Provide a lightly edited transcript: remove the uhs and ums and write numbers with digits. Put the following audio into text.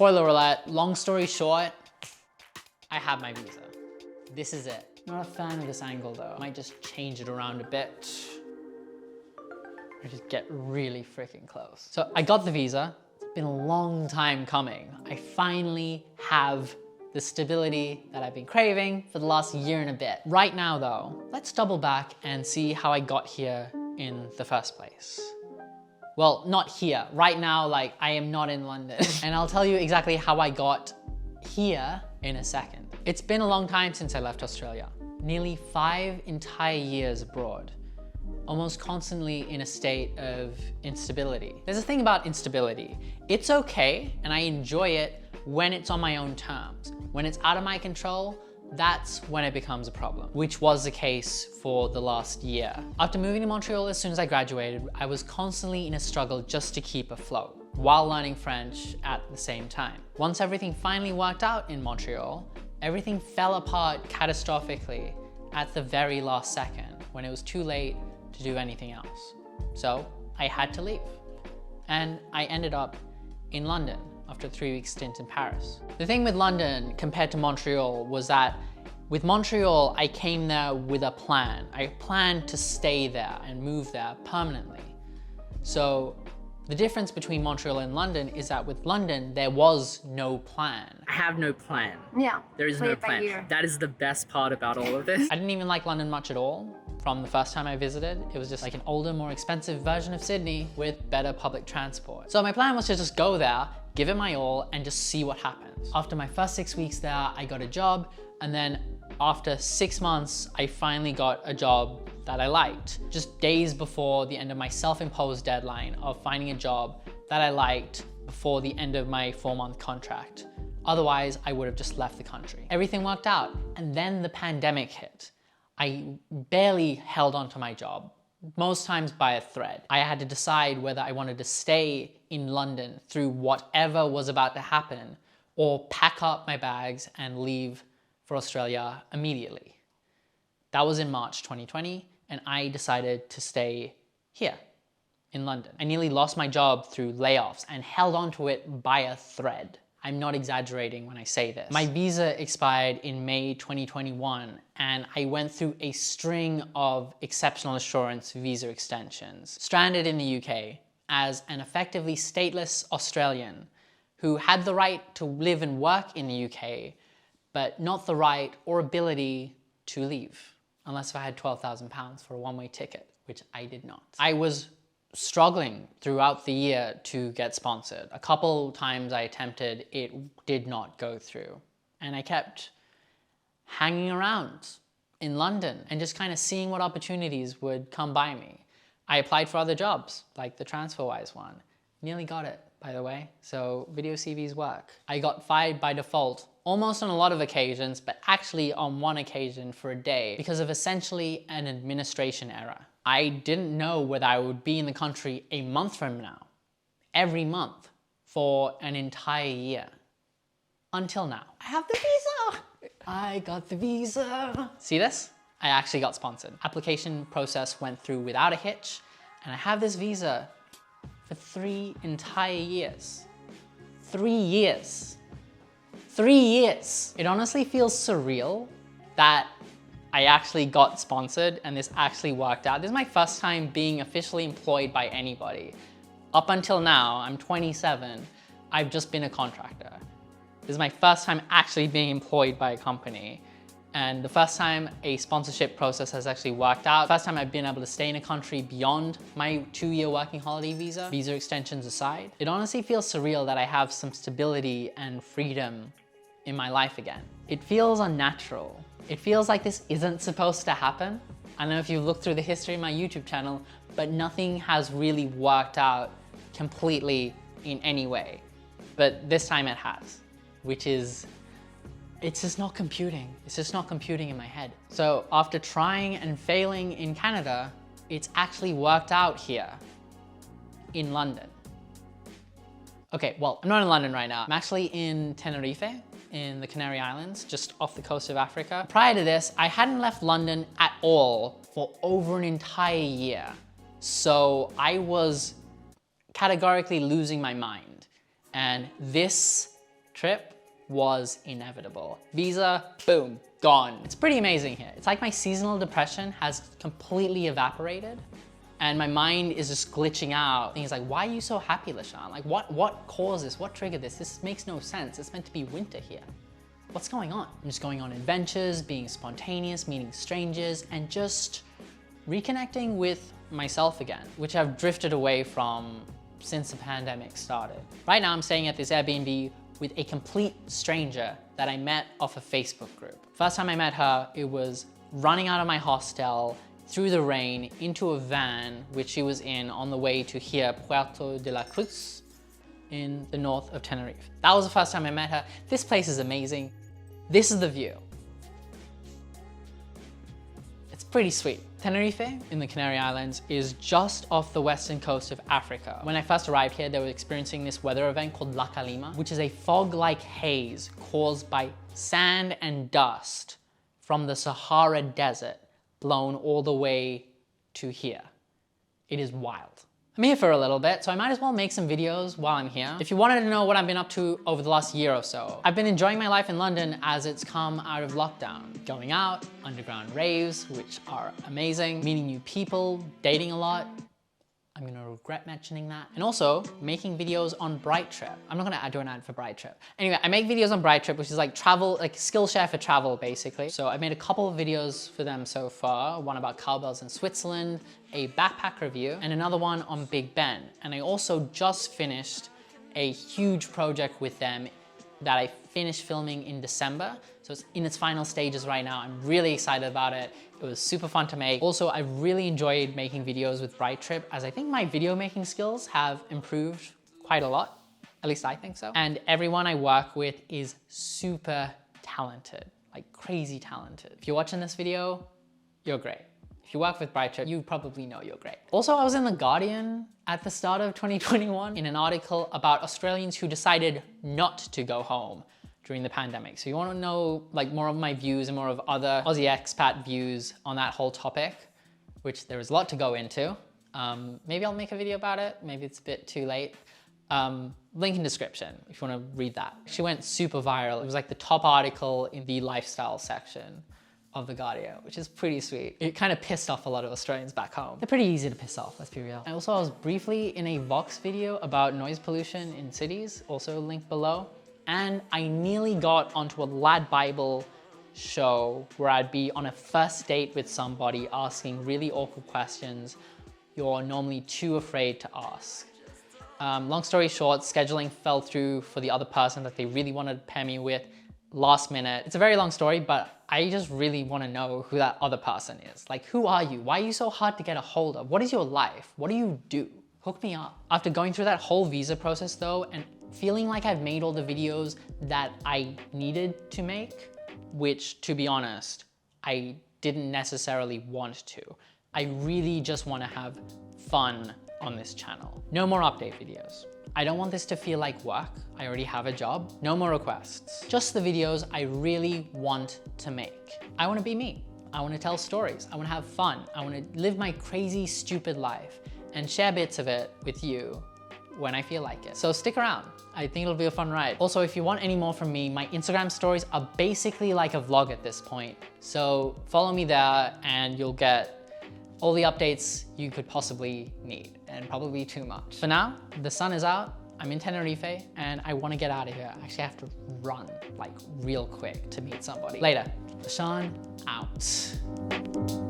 spoiler alert, long story short, I have my visa. This is it. Not a fan of this angle though. Might just change it around a bit. Or just get really freaking close. So I got the visa. It's been a long time coming. I finally have the stability that I've been craving for the last year and a bit. Right now though, let's double back and see how I got here in the first place. Well, not here. Right now, like, I am not in London. And I'll tell you exactly how I got here in a second. It's been a long time since I left Australia. Nearly 5 entire years abroad. Almost constantly in a state of instability. There's a thing about instability. It's okay, and I enjoy it when it's on my own terms. When it's out of my control, that's when it becomes a problem, which was the case for the last year. After moving to Montreal as soon as I graduated, I was constantly in a struggle just to keep afloat while learning French at the same time. Once everything finally worked out in Montreal, everything fell apart catastrophically at the very last second when it was too late to do anything else. So I had to leave. And I ended up in London after a 3-week stint in Paris. The thing with London compared to Montreal was that with Montreal, I came there with a plan. I planned to stay there and move there permanently. So the difference between Montreal and London is that with London, there was no plan. I have no plan. Yeah. There is no plan. That is the best part about all of this. I didn't even like London much at all. From the first time I visited, it was just like an older, more expensive version of Sydney with better public transport. So my plan was to just go there, give it my all, and just see what happens. After my first 6 weeks there, I got a job, and then after 6 months, I finally got a job that I liked. Just days before the end of my self-imposed deadline of finding a job that I liked before the end of my 4-month contract. Otherwise, I would have just left the country. Everything worked out, and then the pandemic hit. I barely held on to my job, most times by a thread. I had to decide whether I wanted to stay in London through whatever was about to happen or pack up my bags and leave for Australia immediately. That was in March 2020, and I decided to stay here in London. I nearly lost my job through layoffs and held onto it by a thread. I'm not exaggerating when I say this. My visa expired in May 2021, and I went through a string of exceptional assurance visa extensions. Stranded in the UK as an effectively stateless Australian who had the right to live and work in the UK, but not the right or ability to leave, unless I had £12,000 for a one-way ticket, which I did not. I was struggling throughout the year to get sponsored. A couple times I attempted, it did not go through. And I kept hanging around in London and just kind of seeing what opportunities would come by me. I applied for other jobs, like the TransferWise one. Nearly got it, by the way, so video CVs work. I got fired by default almost on a lot of occasions, but actually on one occasion for a day because of essentially an administration error. I didn't know whether I would be in the country a month from now, every month, for an entire year. Until now. I have the visa! I got the visa! See this? I actually got sponsored. Application process went through without a hitch, and I have this visa for 3 entire years. 3 years. 3 years! It honestly feels surreal that I actually got sponsored and this actually worked out. This is my first time being officially employed by anybody. Up until now, I'm 27, I've just been a contractor. This is my first time actually being employed by a company, and the first time a sponsorship process has actually worked out. First time I've been able to stay in a country beyond my 2-year working holiday visa, visa extensions aside. It honestly feels surreal that I have some stability and freedom in my life again. It feels unnatural. It feels like this isn't supposed to happen. I don't know if you've looked through the history of my YouTube channel, but nothing has really worked out completely in any way. But this time it has, which is, it's just not computing. It's just not computing in my head. So after trying and failing in Canada, it's actually worked out here in London. Okay, well, I'm not in London right now. I'm actually in Tenerife, in the Canary Islands, just off the coast of Africa. Prior to this, I hadn't left London at all for over an entire year. So I was categorically losing my mind. And this trip was inevitable. Visa, boom, gone. It's pretty amazing here. It's like my seasonal depression has completely evaporated and my mind is just glitching out. And he's like, why are you so happy, Lashan? Like what caused this? What triggered this? This makes no sense. It's meant to be winter here. What's going on? I'm just going on adventures, being spontaneous, meeting strangers, and just reconnecting with myself again, which I've drifted away from since the pandemic started. Right now I'm staying at this Airbnb with a complete stranger that I met off a Facebook group. First time I met her, it was running out of my hostel through the rain into a van, which she was in on the way to here, Puerto de la Cruz, in the north of Tenerife. That was the first time I met her. This place is amazing. This is the view. It's pretty sweet. Tenerife in the Canary Islands is just off the western coast of Africa. When I first arrived here, they were experiencing this weather event called La Calima, which is a fog-like haze caused by sand and dust from the Sahara Desert blown all the way to here. It is wild. I'm here for a little bit, so I might as well make some videos while I'm here. If you wanted to know what I've been up to over the last year or so, I've been enjoying my life in London as it's come out of lockdown. Going out, underground raves, which are amazing, meeting new people, dating a lot. I'm gonna regret mentioning that. And also making videos on Bright Trip. I'm not gonna do an ad for Bright Trip. Anyway, I make videos on Bright Trip, which is like travel, like Skillshare for travel, basically. So I made a couple of videos for them so far. One about cowbells in Switzerland, a backpack review, and another one on Big Ben. And I also just finished a huge project with them that I finished filming in December. So it's in its final stages right now. I'm really excited about it. It was super fun to make. Also, I really enjoyed making videos with Bright Trip as I think my video making skills have improved quite a lot. At least I think so. And everyone I work with is super talented, like crazy talented. If you're watching this video, you're great. If you work with Bright Trip, you probably know you're great. Also, I was in The Guardian at the start of 2021 in an article about Australians who decided not to go home during the pandemic. So you want to know like more of my views and more of other Aussie expat views on that whole topic, which there is a lot to go into. Maybe I'll make a video about it. Maybe it's a bit too late. Link in description if you want to read that. She went super viral. It was like the top article in the lifestyle section of The Guardian, which is pretty sweet. It kind of pissed off a lot of Australians back home. They're pretty easy to piss off, let's be real. And also I was briefly in a Vox video about noise pollution in cities, also linked below. And I nearly got onto a Lad Bible show where I'd be on a first date with somebody asking really awkward questions you're normally too afraid to ask. Long story short, scheduling fell through for the other person that they really wanted to pair me with last minute. It's a very long story, but I just really want to know who that other person is. Like, who are you? Why are you so hard to get a hold of? What is your life? What do you do? Hook me up. After going through that whole visa process though, and feeling like I've made all the videos that I needed to make, which to be honest, I didn't necessarily want to. I really just want to have fun on this channel. No more update videos. I don't want this to feel like work. I already have a job. No more requests. Just the videos I really want to make. I want to be me. I want to tell stories. I want to have fun. I want to live my crazy, stupid life and share bits of it with you when I feel like it. So stick around. I think it'll be a fun ride. Also, if you want any more from me, my Instagram stories are basically like a vlog at this point. So follow me there and you'll get all the updates you could possibly need, and probably too much. For now, the sun is out, I'm in Tenerife, and I want to get out of here. I actually have to run, like real quick to meet somebody. Later. Lashan out.